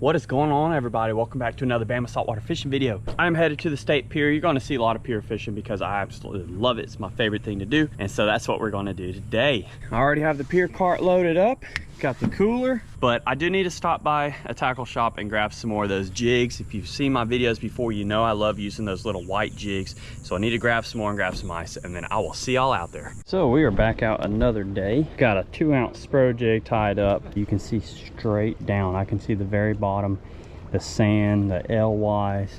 What is going on, everybody? Welcome back to another Bama saltwater fishing video. I'm headed to the state pier. You're going to see a lot of pier fishing because I absolutely love it. It's my favorite thing to do, and so that's what we're going to do today. I already have the pier cart loaded up, got the cooler, but I do need to stop by a tackle shop and grab some more of those jigs. If you've seen my videos before, you know I love using those little white jigs, so I need to grab some more and grab some ice, and then I will see y'all out there. So we are back out another day. Got a 2-ounce Spro jig tied up. You can see straight down. I can see the very bottom, the sand, the LYs.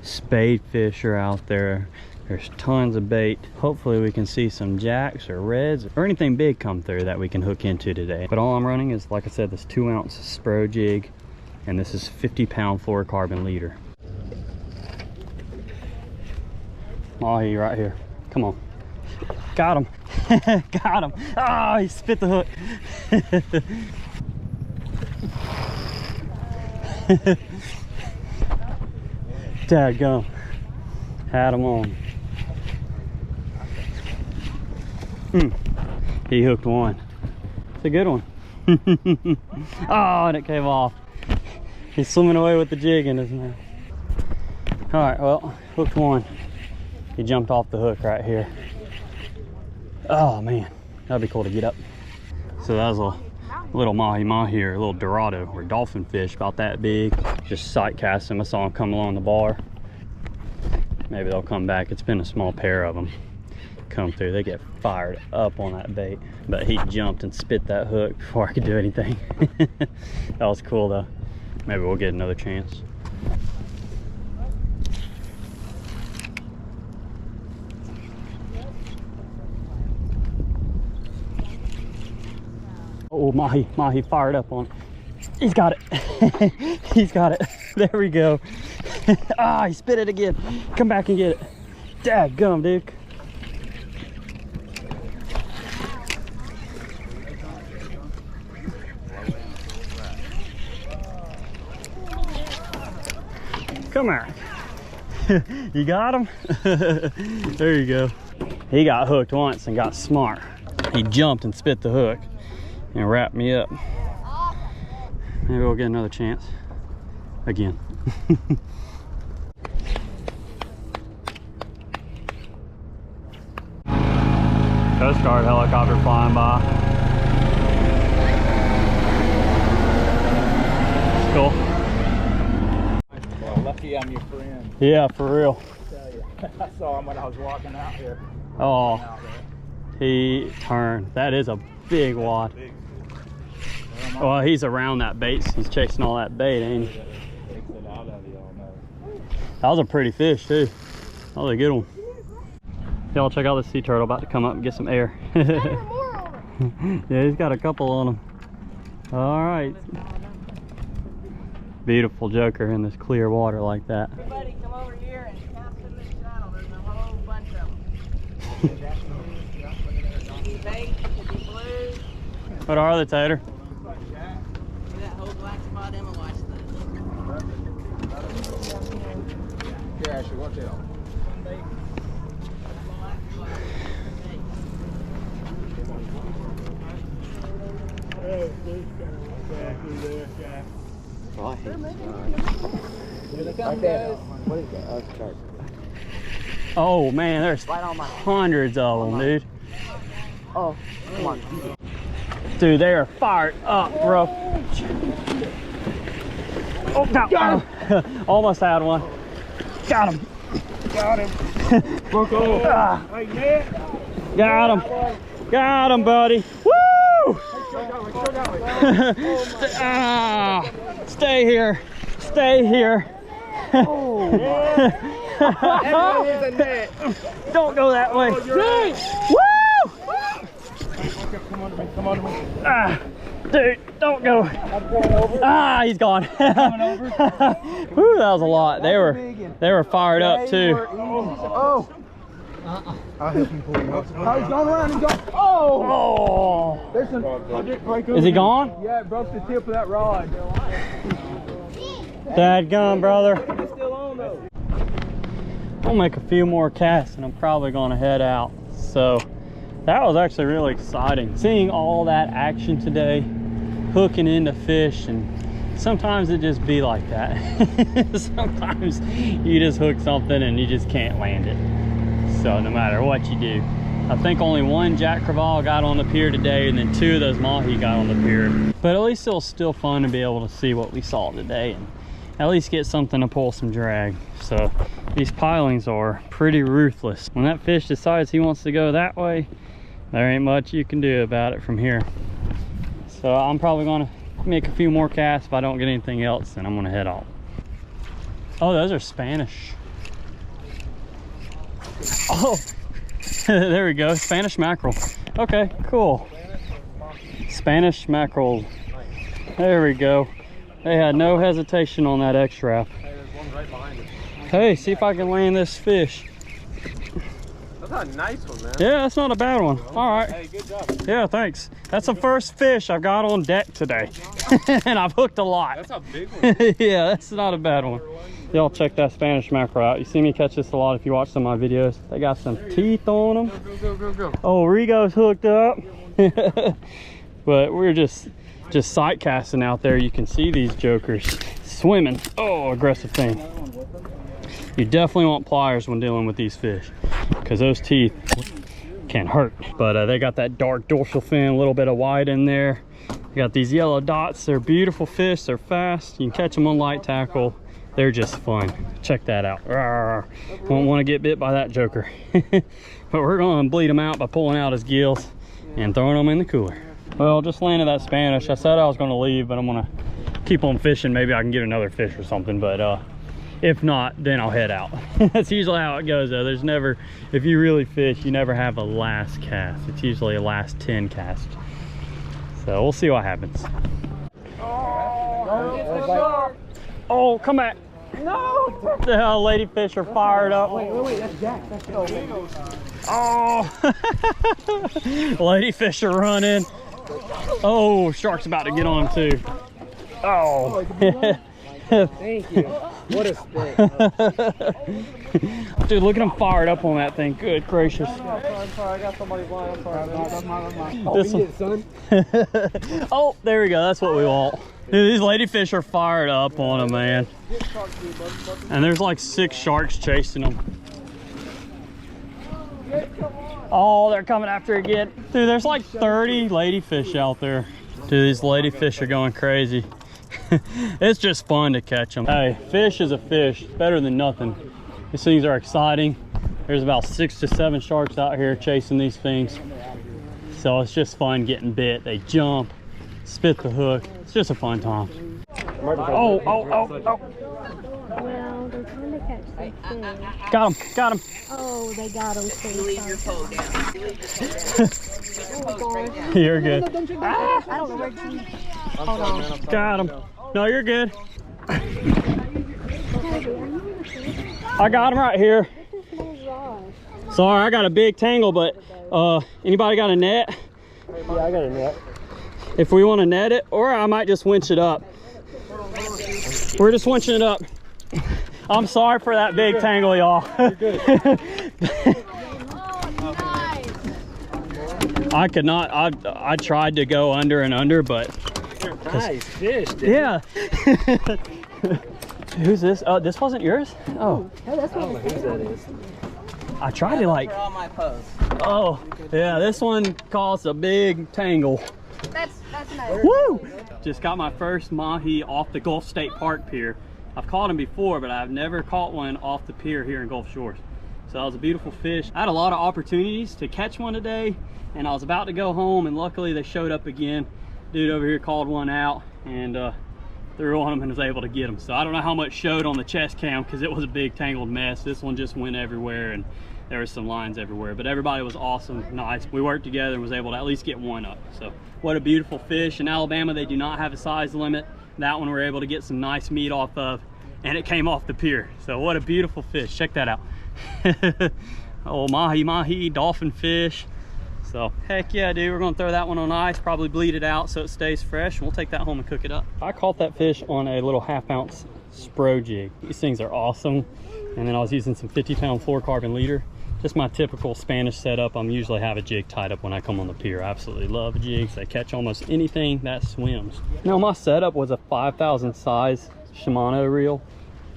Spade fish are out there. There's tons of bait. Hopefully we can see some jacks or reds or anything big come through that we can hook into today. But all I'm running is, like I said, this 2-ounce Spro jig, and this is 50-pound fluorocarbon leader. MAHI right here. Come on. Got him. Got him. Oh, he spit the hook. Dadgum. Had him on. He hooked one. It's a good one. Oh, and it came off. He's swimming away with the jig in his mouth. All right, well, hooked one. He jumped off the hook right here. Oh man, that'd be cool to get up. So that was a little mahi or a little dorado or dolphin fish about that big. Just sight cast him. I saw him come along the bar. Maybe they'll come back. It's been a small pair of them come through. They get fired up on that bait, but he jumped and spit that hook before I could do anything. That was cool though. Maybe we'll get another chance. Oh, mahi fired up on it. He's got it. He's got it. There we go. Ah, he spit it again. Come back and get it. Dadgum, dude. Come here. You got him? There you go. He got hooked once and got smart. He jumped and spit the hook and wrapped me up. Maybe we'll get another chance again. Coast Guard helicopter flying by. It's cool. Well, lucky I'm your friend. Yeah, for real. I tell you. I saw him when I was walking out here. Oh, he turned. That is a big wad. Well, he's around that bait. He's chasing all that bait, ain't he? That was a pretty fish too. That was a good one. Y'all check out the sea turtle about to come up and get some air. Yeah, he's got a couple on him. All right. Beautiful joker in this clear water like that. Everybody come over here and cast in this channel. There's a whole bunch of them. Could be bait, could be blue. What are they, Tater? That whole black spot Emma watched Here, Ashley, watch out. Oh man, there's hundreds of them, dude. Oh, come on. Dude, they are fired up, bro. Oh, no. Almost had one. Got him. Got him. Got him. Got him, buddy. Woo! Stay here. Stay here. Oh, that is a net. Don't go that way. Woo! Come on to me. Come on to me. Dude, don't go. I'm going over. Ah, he's gone. Coming over. Woo, that was a lot. They were fired up too. Oh. I'll help him pull him up. Oh, he's going around. He's going. Oh. There's some. Is he gone? Yeah, it broke the tip of that rod. Dadgum, brother. It's still on though. I'll make a few more casts and I'm probably gonna head out. So that was actually really exciting. Seeing all that action today, hooking into fish and sometimes it just be like that. Sometimes you just hook something and you just can't land it. So no matter what you do. I think only one Jack Crevalle got on the pier today, and then 2 of those Mahi got on the pier. But at least it was still fun to be able to see what we saw today and at least get something to pull some drag. So these pilings are pretty ruthless. When that fish decides he wants to go that way, there ain't much you can do about it from here. So I'm probably gonna make a few more casts. If I don't get anything else, then I'm gonna head off. Oh, those are Spanish. Oh, there we go, Spanish mackerel. Okay, cool. Spanish mackerel. There we go. They had no hesitation on that X-Wrap. Hey, there's one right behind us. Hey, see if I can land this fish. That's a nice one, man. Yeah, that's not a bad one. All right. Hey, good job. Yeah, thanks. That's the first fish I've got on deck today. And I've hooked a lot. That's a big one. Yeah, that's not a bad one. Y'all check that Spanish mackerel out. You see me catch this a lot if you watch some of my videos. They got some teeth on them. Go. Oh, Rigo's hooked up. But we're just sight casting out there. You can see these jokers swimming. Oh, aggressive thing. You definitely want pliers when dealing with these fish, because those teeth can hurt. But they got that dark dorsal fin, a little bit of white in there. You got these yellow dots. They're beautiful fish. They're fast. You can catch them on light tackle. They're just fun. Check that out. Rawr. Won't want to get bit by that joker. But we're going to bleed him out by pulling out his gills and throwing them in the cooler. Well, just landed that Spanish. I said I was going to leave, but I'm going to keep on fishing. Maybe I can get another fish or something. But if not, then I'll head out. That's usually how it goes, though. There's never, if you really fish, you never have a last cast. It's usually a last 10 cast. So we'll see what happens. Oh, come back. No! The hell, ladyfish are fired up. Wait, that's Jack. That's Jack. Oh! Ladyfish are running. Oh, shark's about to get on him too. Oh. Thank you. What a spit. Dude, look at him fired up on that thing. Good gracious. I'm sorry, I got somebody's line. I'm sorry. This one. Son. Oh, there we go. That's what we want. Dude, these ladyfish are fired up on them, man. And there's like 6 sharks chasing them. Oh, they're coming after again. Dude, there's like 30 ladyfish out there. Dude, these ladyfish are going crazy. It's just fun to catch them. Hey, fish is a fish. It's better than nothing. These things are exciting. There's about 6 to 7 sharks out here chasing these things. So it's just fun getting bit. They jump, spit the hook. It's just a fun time. Oh. Well, they're trying to catch some fish. Got him. Oh, they got them too. Leave your pole down. You're good. I don't know where to. Hold on. Got him. No, you're good. I got him right here. Sorry, I got a big tangle, but anybody got a net? Yeah, I got a net. If we want to net it, or I might just winch it up. We're just winching it up. I'm sorry for that big tangle, y'all. I could not. I tried to go under and under, but Nice fish, dude. yeah. Who's this? Oh, this wasn't yours? Oh, Oh, that's what Who that is? I tried to like. For all my posts. Oh, yeah. This one caused a big tangle. That's nice. Woo! Just got my first mahi off the Gulf State Park pier. I've caught them before, but I've never caught one off the pier here in Gulf Shores. So that was a beautiful fish. I had a lot of opportunities to catch one today, and I was about to go home, and luckily they showed up again. Dude over here called one out and threw on them and was able to get them. So I don't know how much showed on the chest cam because it was a big tangled mess. This one just went everywhere and there was some lines everywhere, but everybody was awesome, nice. We worked together and was able to at least get one up. So what a beautiful fish. In Alabama, they do not have a size limit. That one we're able to get some nice meat off of, and it came off the pier. So what a beautiful fish. Check that out. Oh, mahi, dolphin fish. So heck yeah, dude, we're gonna throw that one on ice, probably bleed it out so it stays fresh, and we'll take that home and cook it up. I caught that fish on a little 1/2 ounce Spro jig. These things are awesome. And then I was using some 50-pound fluorocarbon leader just my typical Spanish setup. I'm usually have a jig tied up when I come on the pier. I absolutely love jigs. They catch almost anything that swims. Now my setup was a 5,000 size Shimano reel.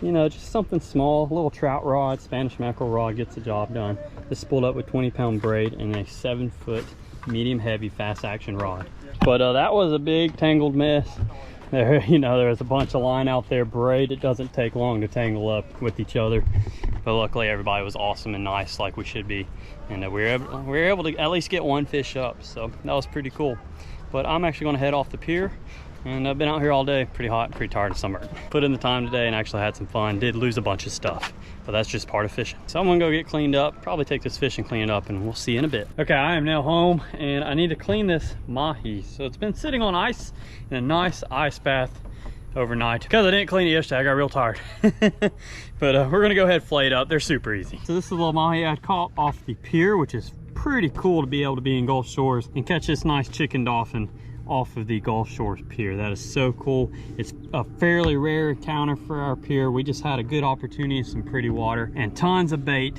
You know, just something small, little trout rod, Spanish mackerel rod gets the job done. Just spooled up with 20-pound braid and a 7-foot medium heavy fast action rod. But that was a big tangled mess. There, you know, there's a bunch of line out there. Braid, it doesn't take long to tangle up with each other. But luckily everybody was awesome and nice like we should be. And we were able to at least get one fish up. So that was pretty cool. But I'm actually gonna head off the pier. And I've been out here all day, pretty hot, pretty tired of summer. Put in the time today and actually had some fun. Did lose a bunch of stuff, but that's just part of fishing. So I'm gonna go get cleaned up, probably take this fish and clean it up, and we'll see you in a bit. Okay, I am now home and I need to clean this mahi. So it's been sitting on ice in a nice ice bath overnight. Because I didn't clean it yesterday, I got real tired. But we're gonna go ahead and fillet it up. They're super easy. So this is a little mahi I caught off the pier, which is pretty cool to be able to be in Gulf Shores and catch this nice chicken dolphin off of the Gulf Shores pier. That is so cool. It's a fairly rare encounter for our pier. We just had a good opportunity, some pretty water and tons of bait,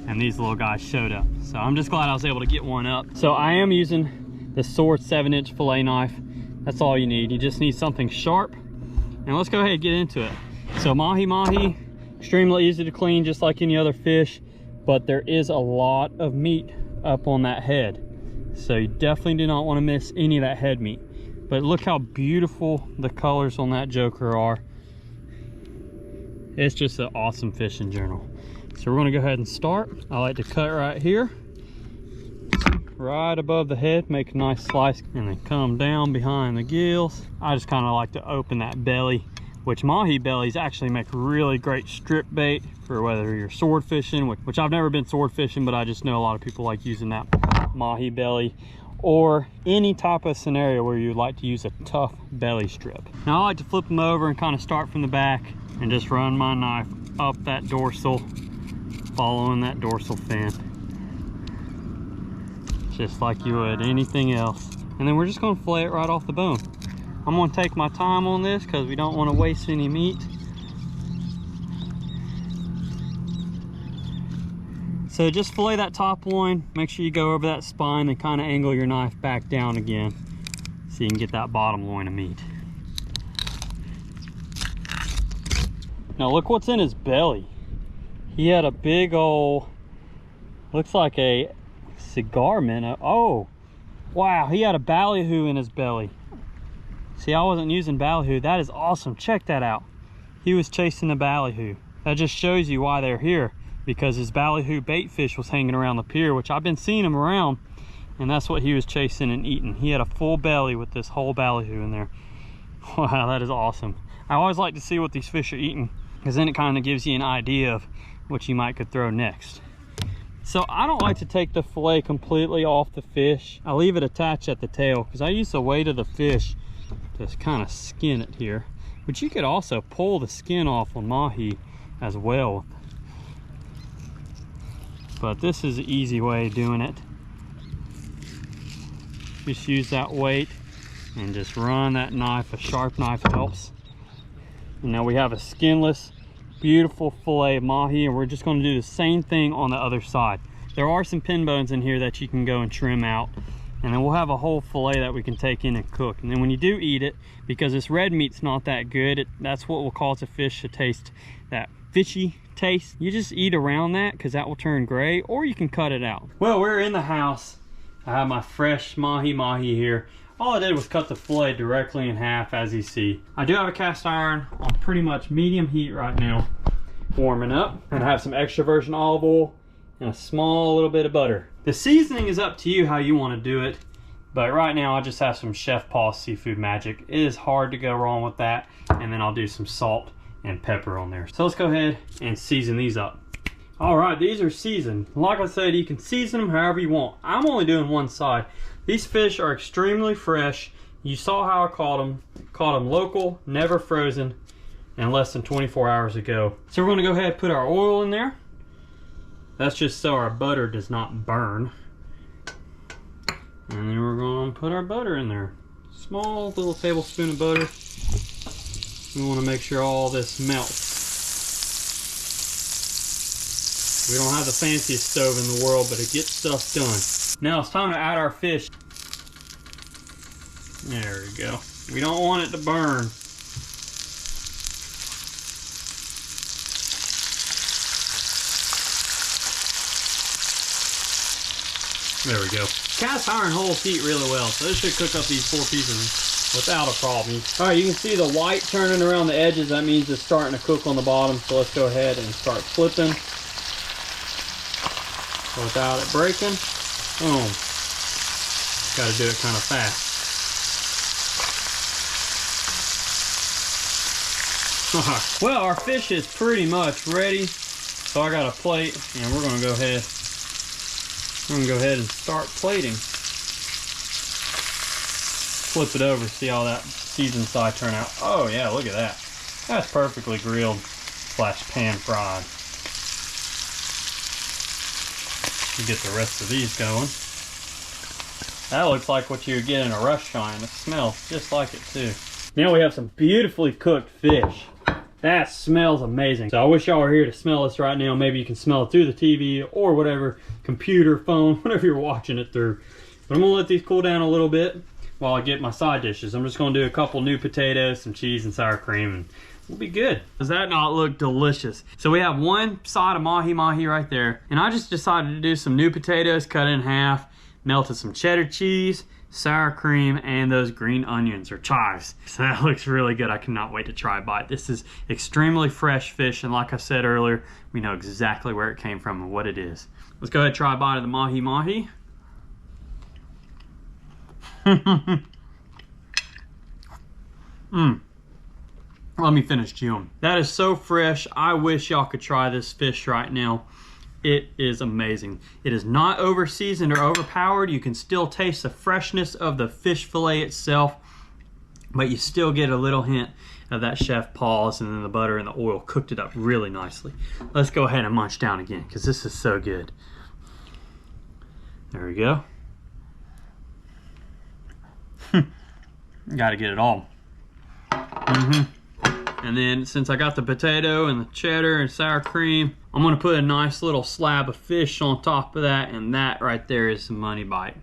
and these little guys showed up. So I'm just glad I was able to get one up. So I am using the Sword 7-inch fillet knife. That's all you need. You just need something sharp. And let's go ahead and get into it. So mahi, extremely easy to clean just like any other fish, but there is a lot of meat up on that head. So you definitely do not want to miss any of that head meat. But look how beautiful the colors on that joker are. It's just an awesome fish in general. So we're going to go ahead and start. I like to cut right here, right above the head, make a nice slice, and then come down behind the gills. I just kind of like to open that belly, which mahi bellies actually make really great strip bait for whether you're sword fishing, which I've never been sword fishing, but I just know a lot of people like using that mahi belly, or any type of scenario where you'd like to use a tough belly strip. Now I like to flip them over and kind of start from the back and just run my knife up that dorsal, following that dorsal fin, just like you would anything else. And then we're just going to fillet it right off the bone. I'm going to take my time on this because we don't want to waste any meat. So just fillet that top loin, make sure you go over that spine and kind of angle your knife back down again so you can get that bottom loin of meat. Now look what's in his belly. He had a big old, looks like a cigar minnow. Oh, wow, he had a ballyhoo in his belly. See, I wasn't using ballyhoo. That is awesome, check that out. He was chasing the ballyhoo. That just shows you why they're here, because his ballyhoo bait fish was hanging around the pier, which I've been seeing him around, and that's what he was chasing and eating. He had a full belly with this whole ballyhoo in there. Wow, that is awesome. I always like to see what these fish are eating, because then it kind of gives you an idea of what you might could throw next. So I don't like to take the fillet completely off the fish. I leave it attached at the tail because I use the weight of the fish to kind of skin it here. But you could also pull the skin off on mahi as well. But this is an easy way of doing it. Just use that weight and just run that knife. A sharp knife helps. And now we have a skinless, beautiful fillet of mahi, and we're just going to do the same thing on the other side. There are some pin bones in here that you can go and trim out, and then we'll have a whole fillet that we can take in and cook. And then when you do eat it, because this red meat's not that good, that's what will cause a fish to taste that fishy taste. You just eat around that because that will turn gray, or you can cut it out. Well, we're in the house. I have my fresh mahi here. All I did was cut the fillet directly in half, as you see. I do have a cast iron on pretty much medium heat right now, warming up, and I have some extra virgin olive oil and a small little bit of butter. The seasoning is up to you how you want to do it, but right now I just have some Chef Paul's Seafood Magic. It is hard to go wrong with that, and then I'll do some salt and pepper on there. So let's go ahead and season these up. All right, these are seasoned. Like I said, you can season them however you want. I'm only doing one side. These fish are extremely fresh. You saw how I caught them. Caught them local, never frozen, and less than 24 hours ago. So we're gonna go ahead and put our oil in there. That's just so our butter does not burn. And then we're gonna put our butter in there. Small little tablespoon of butter. We wanna make sure all this melts. We don't have the fanciest stove in the world, but it gets stuff done. Now it's time to add our fish. There we go. We don't want it to burn. There we go. Cast iron holes heat really well, so this should cook up these 4 pieces without a problem. All right, you can see the white turning around the edges. That means it's starting to cook on the bottom. So let's go ahead and start flipping without it breaking. Boom. Got to do it kind of fast. Well, our fish is pretty much ready. So I got a plate, and we're gonna go ahead. I'm gonna go ahead and start plating. Flip it over, see how that seasoned side turn out. Oh yeah, look at that. That's perfectly grilled / pan fried. You get the rest of these going. That looks like what you would get in a restaurant. It smells just like it too. Now we have some beautifully cooked fish. That smells amazing. So I wish y'all were here to smell this right now. Maybe you can smell it through the TV or whatever, computer, phone, whatever you're watching it through. But I'm gonna let these cool down a little bit while I get my side dishes. I'm just gonna do a couple new potatoes, some cheese and sour cream, and we'll be good. Does that not look delicious? So we have one side of mahi-mahi right there, and I just decided to do some new potatoes, cut in half, melted some cheddar cheese, sour cream, and those green onions or chives. So that looks really good. I cannot wait to try a bite. This is extremely fresh fish, and like I said earlier, we know exactly where it came from and what it is. Let's go ahead and try a bite of the mahi-mahi. Let me finish chewing. That is so fresh. I wish y'all could try this fish right now. It is amazing. It is not over seasoned or overpowered. You can still taste the freshness of the fish fillet itself, but you still get a little hint of that chef paws, and then the butter and the oil cooked it up really nicely. Let's go ahead and munch down again because this is so good. There we go. Got to get it all. And then since I got the potato and the cheddar and sour cream, I'm gonna put a nice little slab of fish on top of that, and that right there is some money bite.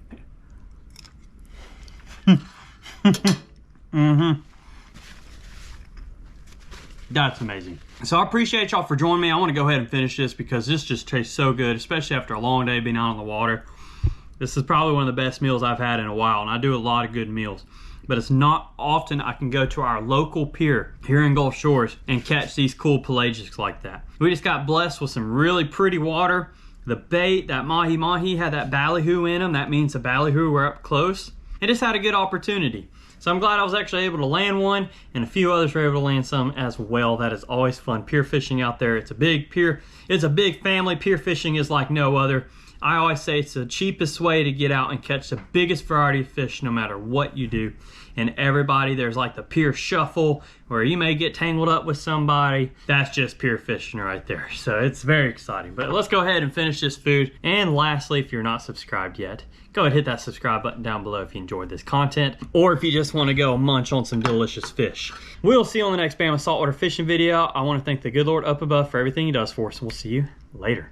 That's amazing. So I appreciate y'all for joining me. I want to go ahead and finish this because this just tastes so good, especially after a long day being out on the water. This is probably one of the best meals I've had in a while, and I do a lot of good meals. But it's not often I can go to our local pier here in Gulf Shores and catch these cool pelagics like that. We just got blessed with some really pretty water. The bait, that mahi-mahi had that ballyhoo in them. That means the ballyhoo were up close. It just had a good opportunity. So I'm glad I was actually able to land one, and a few others were able to land some as well. That is always fun. Pier fishing out there, it's a big pier. It's a big family. Pier fishing is like no other. I always say it's the cheapest way to get out and catch the biggest variety of fish no matter what you do. And everybody, there's like the pier shuffle where you may get tangled up with somebody. That's just pier fishing right there. So it's very exciting. But let's go ahead and finish this food. And lastly, if you're not subscribed yet, go ahead and hit that subscribe button down below if you enjoyed this content, or if you just want to go munch on some delicious fish. We'll see you on the next Bama Saltwater fishing video. I want to thank the good Lord up above for everything he does for us. We'll see you later.